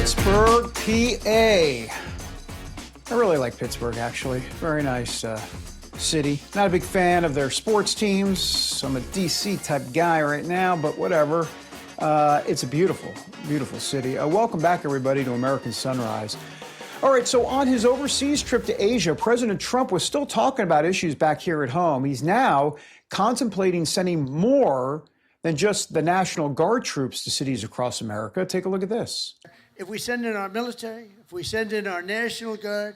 Pittsburgh, PA. I really like Pittsburgh, actually. Very nice city. Not a big fan of their sports teams. I'm a DC type guy right now, but whatever. It's a beautiful, beautiful city. Welcome back, everybody, to American Sunrise. All right, so on his overseas trip to Asia, President Trump was still talking about issues back here at home. He's now contemplating sending more than just the National Guard troops to cities across America. Take a look at this. If we send in our military, if we send in our National Guard,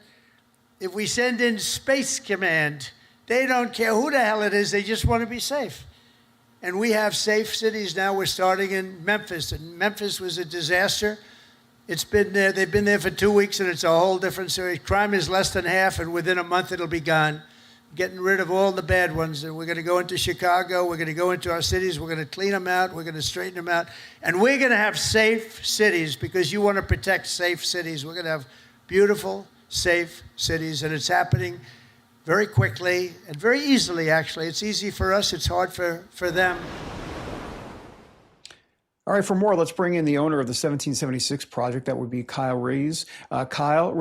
if we send in Space Command, they don't care who the hell it is, they just want to be safe. And we have safe cities now. We're starting in Memphis, and Memphis was a disaster. It's been there, they've been there for 2 weeks, and it's a whole different story. Crime is less than half, and within a month it'll be gone. Getting rid of all the bad ones. And we're going to go into Chicago, we're going to go into our cities, we're going to clean them out, we're going to straighten them out, and we're going to have safe cities because you want to protect safe cities. We're going to have beautiful, safe cities, and it's happening very quickly and very easily, actually. It's easy for us, it's hard for them. All right, for more, let's bring in the owner of the 1776 project. That would be Kyle Reyes. Kyle,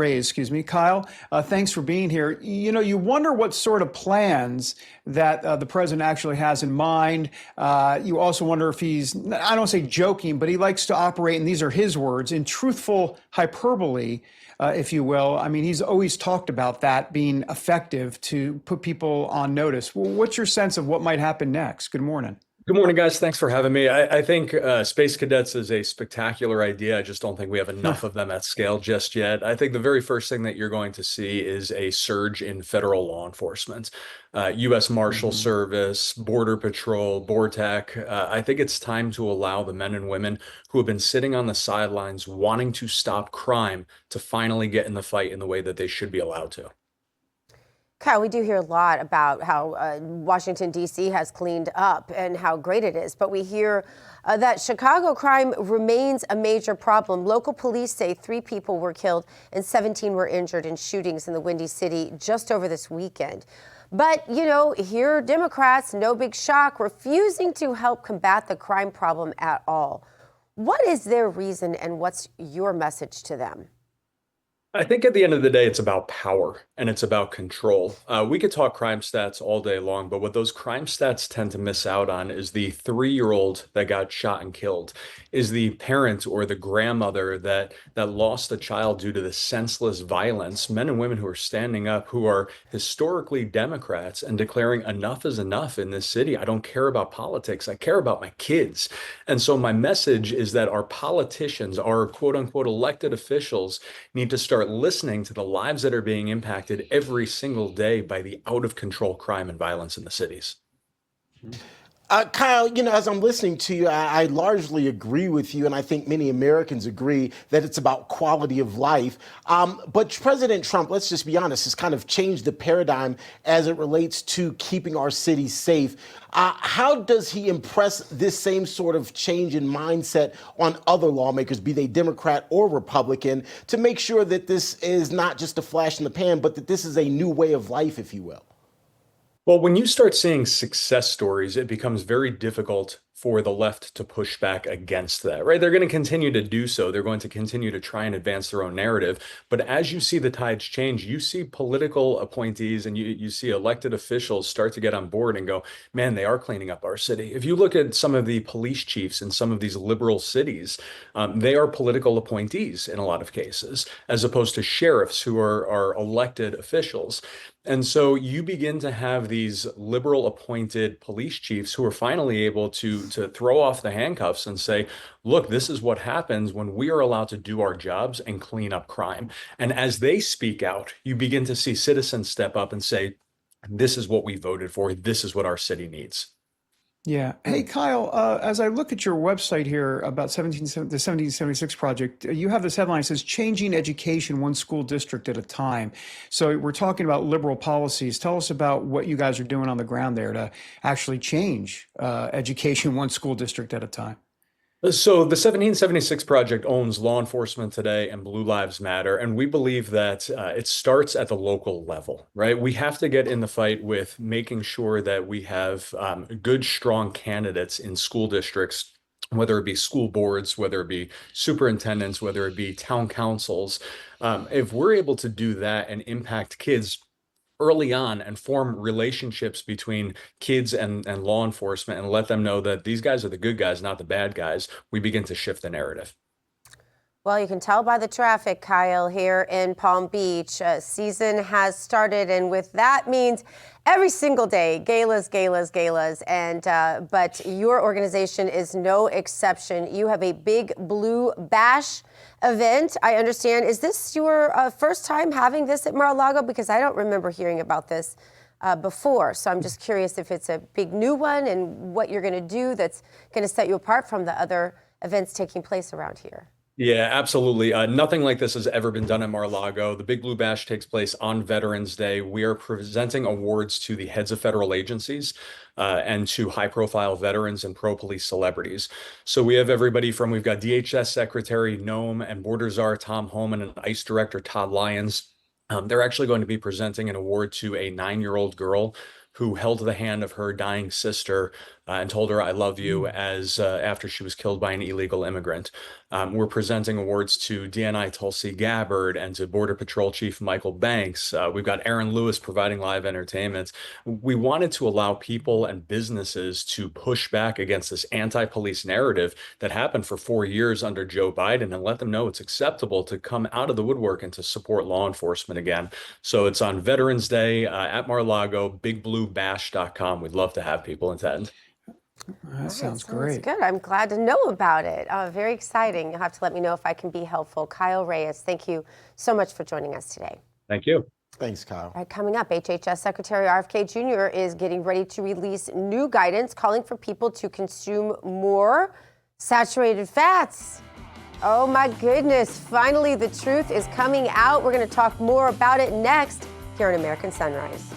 thanks for being here. You know, you wonder what sort of plans that the president actually has in mind. You also wonder if he's, I don't say joking, but he likes to operate, and these are his words, in truthful hyperbole, if you will. I mean, he's always talked about that being effective to put people on notice. Well, what's your sense of what might happen next? Good morning. Good morning, guys. Thanks for having me. I think Space Cadets is a spectacular idea. I just don't think we have enough of them at scale just yet. I think the very first thing that you're going to see is a surge in federal law enforcement, U.S. Marshal Service, Border Patrol, BORTAC. I think it's time to allow the men and women who have been sitting on the sidelines wanting to stop crime to finally get in the fight in the way that they should be allowed to. Kyle, we do hear a lot about how Washington, D.C. has cleaned up and how great it is. But we hear that Chicago crime remains a major problem. Local police say 3 people were killed and 17 were injured in shootings in the Windy City just over this weekend. But, you know, here are Democrats, no big shock, refusing to help combat the crime problem at all. What is their reason and what's your message to them? I think at the end of the day, it's about power and it's about control. We could talk crime stats all day long, but what those crime stats tend to miss out on is the 3-year-old that got shot and killed, is the parent or the grandmother that lost a child due to the senseless violence, men and women who are standing up, who are historically Democrats and declaring enough is enough in this city. I don't care about politics. I care about my kids. And so my message is that our politicians, our quote unquote elected officials, need to start listening to the lives that are being impacted every single day by the out of control crime and violence in the cities. Kyle, you know, as I'm listening to you, I largely agree with you, and I think many Americans agree that it's about quality of life. But President Trump, let's just be honest, has kind of changed the paradigm as it relates to keeping our cities safe. How does he impress this same sort of change in mindset on other lawmakers, be they Democrat or Republican, to make sure that this is not just a flash in the pan, but that this is a new way of life, if you will? Well, when you start seeing success stories, it becomes very difficult for the left to push back against that, right? They're going to continue to do so. They're going to continue to try and advance their own narrative. But as you see the tides change, you see political appointees and you see elected officials start to get on board and go, man, they are cleaning up our city. If you look at some of the police chiefs in some of these liberal cities, they are political appointees in a lot of cases, as opposed to sheriffs who are elected officials. And so you begin to have these liberal appointed police chiefs who are finally able to throw off the handcuffs and say, look, this is what happens when we are allowed to do our jobs and clean up crime. And as they speak out, you begin to see citizens step up and say, this is what we voted for. This is what our city needs. Yeah. Hey, Kyle, as I look at your website here about the 1776 project, you have this headline that says changing education one school district at a time. So we're talking about liberal policies. Tell us about what you guys are doing on the ground there to actually change education one school district at a time. So the 1776 Project owns Law Enforcement Today and Blue Lives Matter, and we believe that it starts at the local level, right? We have to get in the fight with making sure that we have good, strong candidates in school districts whether it be school boards, whether it be superintendents, whether it be town councils. If we're able to do that and impact kids early on and form relationships between kids and law enforcement and let them know that these guys are the good guys, not the bad guys, we begin to shift the narrative. Well, you can tell by the traffic, Kyle, here in Palm Beach. Season has started, and with that means every single day, galas, galas, galas. And but your organization is no exception. You have a Big Blue Bash event, I understand. Is this your first time having this at Mar-a-Lago? Because I don't remember hearing about this before. So I'm just curious if it's a big new one and what you're going to do that's going to set you apart from the other events taking place around here. Yeah, absolutely. Nothing like this has ever been done at Mar-a-Lago. The Big Blue Bash takes place on Veterans Day. We are presenting awards to the heads of federal agencies and to high-profile veterans and pro-police celebrities. So we have everybody from, we've got DHS Secretary Noam and Border Czar Tom Homan and ICE Director Todd Lyons. They're actually going to be presenting an award to a 9-year-old girl who held the hand of her dying sister and told her, "I love you," as after she was killed by an illegal immigrant. We're presenting awards to DNI Tulsi Gabbard and to Border Patrol Chief Michael Banks. We've got Aaron Lewis providing live entertainment. We wanted to allow people and businesses to push back against this anti-police narrative that happened for 4 years under Joe Biden and let them know it's acceptable to come out of the woodwork and to support law enforcement again. So it's on Veterans Day at Mar-a-Lago, bigbluebash.com. We'd love to have people attend. That sounds great. Good. I'm glad to know about it. Very exciting. You'll have to let me know if I can be helpful. Kyle Reyes, thank you so much for joining us today. Thank you. Thanks, Kyle. All right, coming up, HHS Secretary RFK Jr. is getting ready to release new guidance calling for people to consume more saturated fats. Oh my goodness. Finally, the truth is coming out. We're going to talk more about it next here on American Sunrise.